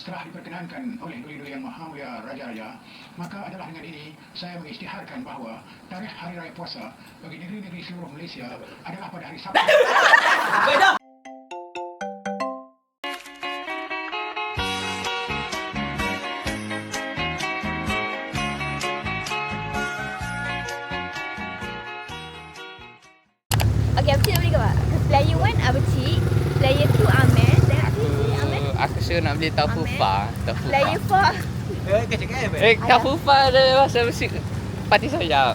setelah diperkenankan oleh Duli-Duli Yang Maha Mulia Raja-Raja, maka adalah dengan ini saya mengisytiharkan bahawa tarikh Hari Raya Puasa bagi negeri-negeri seluruh Malaysia adalah pada hari Sabtu. Okay, apa cik nak beli ke apa? Player 1 apa cik? Player 2 Amel. Dan Amel. Aku suruh nak beli tofu fa. Player 4. Tofu fa ada masa mesti parti saya.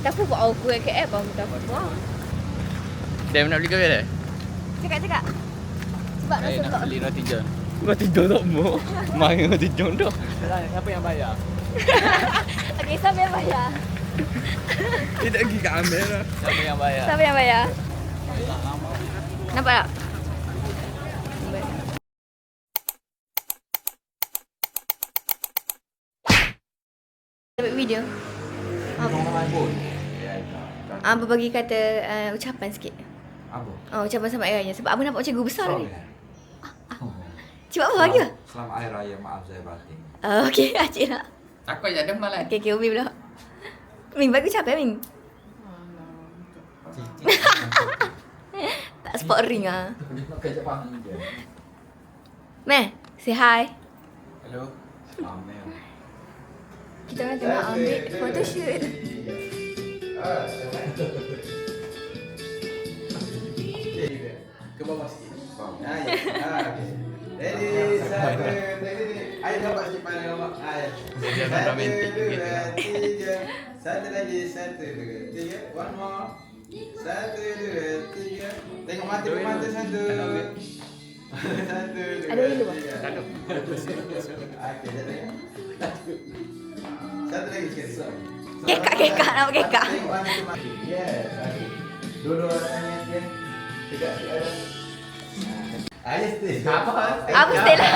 Tofu buat aku ke KL baru tofu buat. Dia nak beli ke mana? Cakap. Sebab nak sebab. Nak beli roti john. Roti john tak mau. Main roti john dah. Siapa yang bayar? Okay, siapa yang bayar? Dia tak pergi kat Amel lah. Siapa yang bayar? Siapa yang bayar? Nampak tak? Dapat video. Abang bagi kata ucapan sikit. Apa? Oh, ucapan selamat hari raya. Sebab abang nampak cikgu besar Oh, ni. ya. Cik apa bagi? Selamat Hari Raya, maaf saya batin. Okey, cik nak. Aku ada malah. Okey, Umi pula. Min, bagi ucapan Min. Tak spot ring ah. Meh, say hi. Hello. Amel. Kita orang tengah ambil photoshoot. Ke bawah sikit. Okey. Ready, satu, ready. Ayo nampak sikit pandang nampak. Ayo. Dia nak romantik gitu. Tiga. Satu lagi, satu, dua, tiga. One more. Satu, dua, tiga. Tengok mata ke mata satu. Satu, dua, Ada yang luar? tiga. Okey, jadi. Satu lagi sikit. Kekak, nampak kekak. Tengok mata ke mata. Yes, okey. Dua-dua tangan dia. Tegak sikit. Ayo stay. Apa Stella?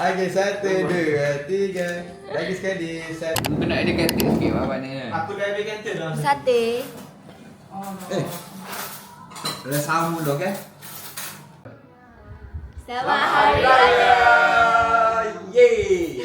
Okey, satu, dua, tiga. Lagi sekali. Satu. Aku nak ada kata sikit apa ni. Aku dah ambil kata dah. Sate. Dah sambung dah, okey? Selamat Hari Raya. Yeay.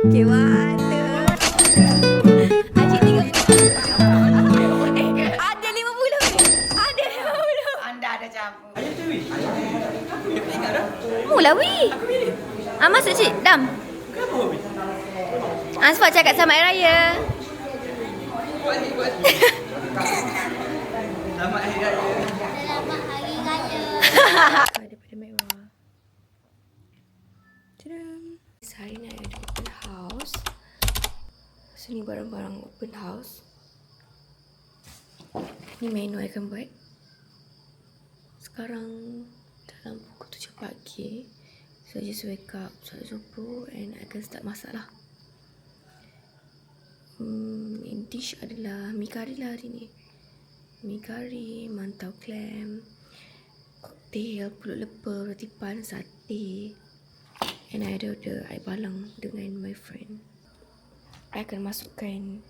Okay, one, two. Acik 30. Ada 50 ni. Ada 50. Anda ada campur. Mula weh. Masuk cik, dam. Sebab cakap selamat hari raya. Selamat Hari Raya. Daripada mewah. Tadam. Hari ni ada open house. So ni barang-barang open house. Ni menu I akan buat. Sekarang dalam pukul 7 pagi. So I just wake up, solat subuh and I akan start masak lah. Main dish adalah mi kari lah hari ni. Mi kari, mantau clam, koktail, pulut lepar, roti pan, sate. And I ada order air balang dengan my friend. I akan masukkan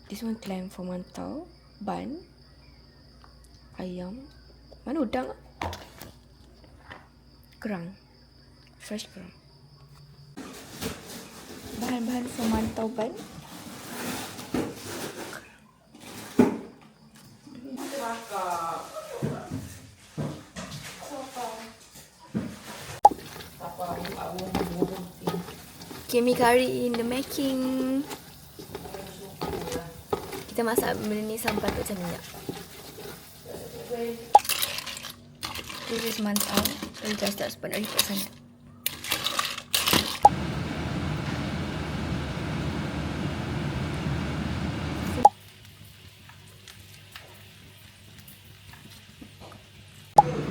this one clam for mantau, bun, ayam. Mana udang? Kerang. Fresh kerang. Bahan-bahan for mantau bun. Sofa. Okay, mi curry in the making. Kita masak benda ni sampai pecah minyak. This is mantau. So just tak sempat nak repot sangat.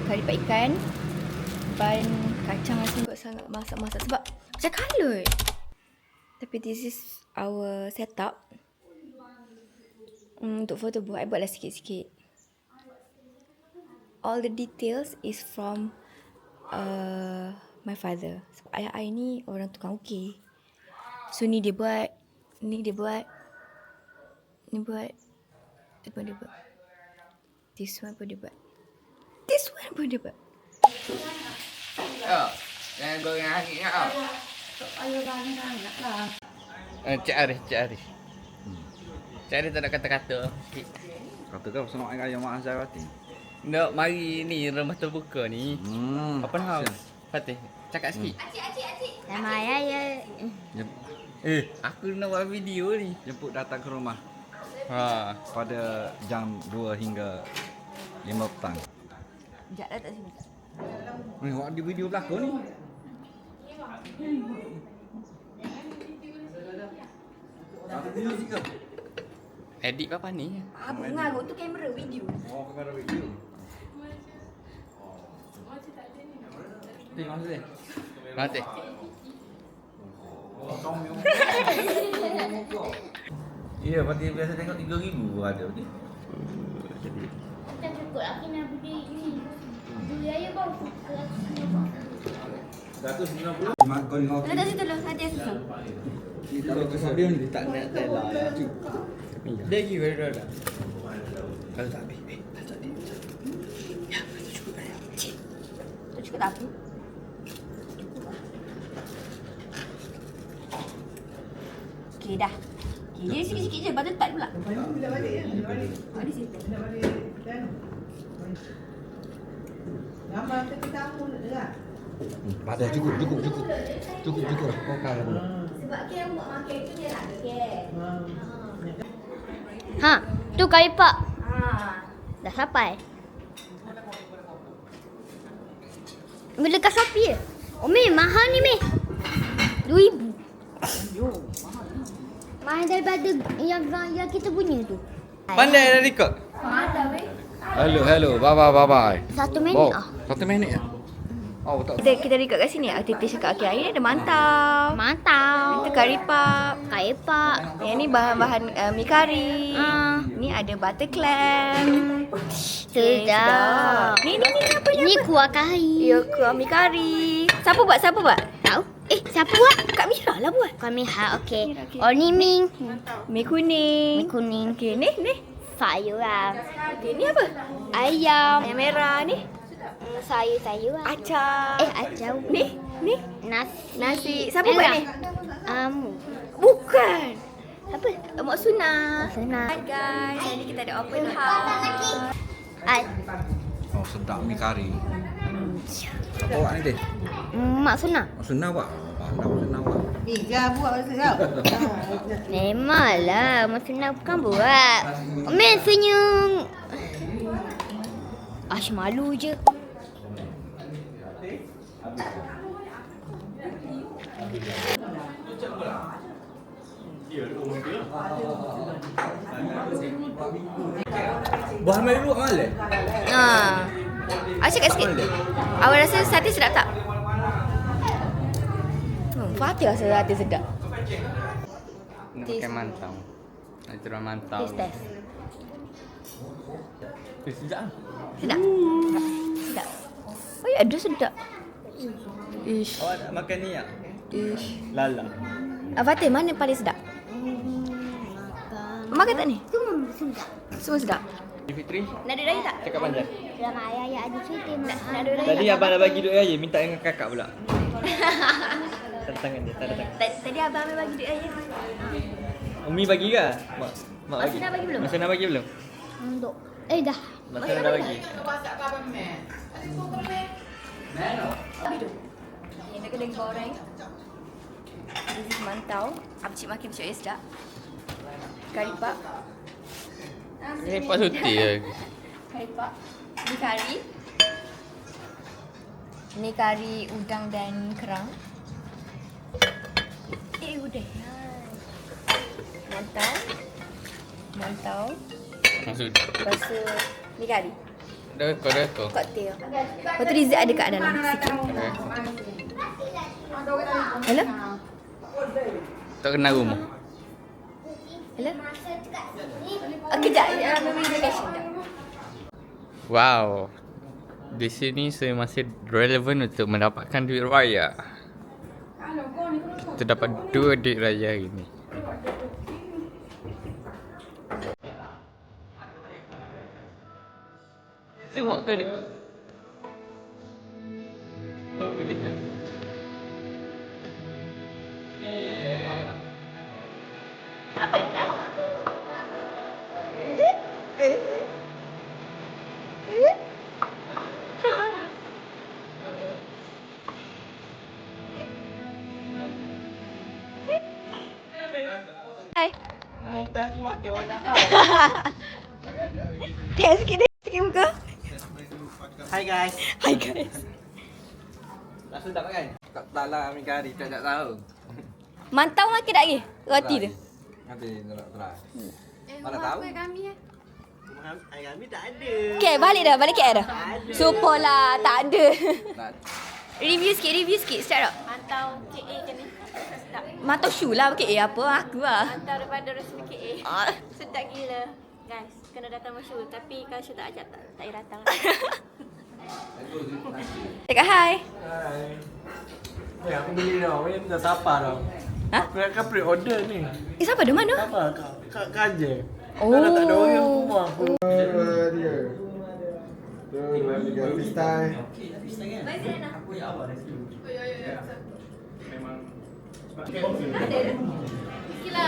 Kari pak ikan. Ban kacang rasa kot sangat masak-masak sebab macam kalut. Tapi this is our setup. Untuk photo booth, I buatlah sikit-sikit. All the details is from my father. Sebab ayah I ni orang tukang ukir. So ni dia buat. Ni dia buat. Ni buat. Apa dia buat? This one pun dia buat. This one pun dia buat. Jangan goreng hari ni tau. Cik Arif. Cik Arif tak nak kata-kata. Kata kau senang air ayam mak Azhar Fatih. Nak mari ni rumah terbuka ni. Open house. Fatih, cakap sikit. Nama ayah Aku nak buat video ni. Jemput datang ke rumah Ha. pada jam 2 hingga 5 petang. Sekejap dah tak sini. Ni buat di video belakang ni. Edit apa ni? Apa mengarut tu kamera video. Oh, kamera video. Terima kasih. Mati. Ya, Fatih biasa tengok 3,000 ada ni. tak cukup lagi nak beli ni. Beli ayah baru suka. 190. Makan kau. Letak situ dulu, nanti susu. Kalau kesal dia ni tak nak tela ya. Dia lagi berapa dah? Kalau tak habis, tak ada. Ya, cukup dah. Tak cukup tak apa. Okay dah. Okay, jadi sikit-sikit je, baru tak pula. Di situ. Pada cukup. Kau kalah pula. Sebab kita buat makan tu dia nak makan. Ha, tu kari pak. Ha. Dah sampai. Bila kat sapi je. Oh, Mei, mahal ni, Mei. 2,000. Mahal daripada yang kita punya tu. Pandai dah record. Ada weh. Hello. Bye. 1 minit ah. 1 minit ya? Oh, tak. Kita record kat sini. Aktiviti cakap okay, hari ni ada mantau. Mantap. Kita curry pap. Kari pak. Yang ni bahan-bahan mi curry. Ni ada butter clam. Sedap. Ni apa ni? Ni kuah kari. Ya, kuah mi curry. Siapa buat? Tahu? Siapa buat? Kak Mira lah buat. Kami okey. Okey. Oh, ni Ming. Mi kuning. Mi kuning. Okey, ni. Sayuran. Okey, ni apa? Ayam. Ayam merah ni. Sayur-sayuran. Acar. Acar. Ni. Nasi. Siapa buat ni? Bukan. Apa? Mak Suna. Suna. Hi guys, hari ni kita ada open house. Oh, sedap mi kari. Apa awak ni deh? Mak Suna. Senang awak. Senang awak. Memanglah, Mak Suna bukan buat. Mel senyum. Ash malu je. Buah mai dulu mal. Awak cakap sikit. Awak rasa sate sedap tak? Fatih rasa sate sedap. Nak pakai mantau. Nak terus mantau. Test. Sedap. Sedap. Sedap. Oh ya, ada sedap. Ish. Awak nak makan ni tak? Ish. Lala. Fatih, mana yang paling sedap? Makan tak ni? Semua sedap. Fitri, Nak duit raya tak? cakap panjang. Dalam ayah ada cuti Nak duit raya Tadi tak? abang dah bagi duit raya, minta dengan kakak pula. Tanda tangan dia, tanda tangan. Tadi abang ambil bagi duit raya. Umi bagi ke? Mak Mak bagi. Sina bagi belum? Mak Sina bagi belum? Untuk dah. Mak Sina dah bagi. Yang dia kena goreng. This is mantau. Abcik makan besok ya sedap. Kari pak. Ini pas suti lagi. Kari pak. Ini kari. Ini kari udang dan kerang. Udang. Mantau. Mantau. Maksud. Lepas tu ni kari. Dah kau. Cocktail. Lepas tu dessert ada kat dalam sikit. Hello? Tak kenal rumah. Hello? Kejap. Memory location jap. Wow. Di sini saya masih relevan untuk mendapatkan duit raya. Kita dapat 2 duit raya hari ni. Tengok ke dia? Hai. Tengok sikit muka. Hai guys. Hi guys. Dah sedap kan? Tak lah ambil kari, tak tahu. Mantau makan tak lagi? Roti tu. Nanti nak try. Mana tahu? Kami tak ada. Okay, balik KL dah. Super lah, tak ada. Tak. Review sikit. Start tak? Mantau KA ke ni? Sedap. Mantau shoe lah, KA apa? Aku lah. Mantau daripada resmi KA. Ah. Sedap gila. Guys, kena datang Syul. Tapi kalau Syul tak ajak, tak payah datang. Cakap hi. Hai. Aku beli dah. Ni dah siapa dah? Ha? Aku nak pre-order ni. Siapa ada mana? Siapa? Kak Kaje. Oh. Dah tak ada orang rumah aku. Dia. Tu lagi ganti style. Gila.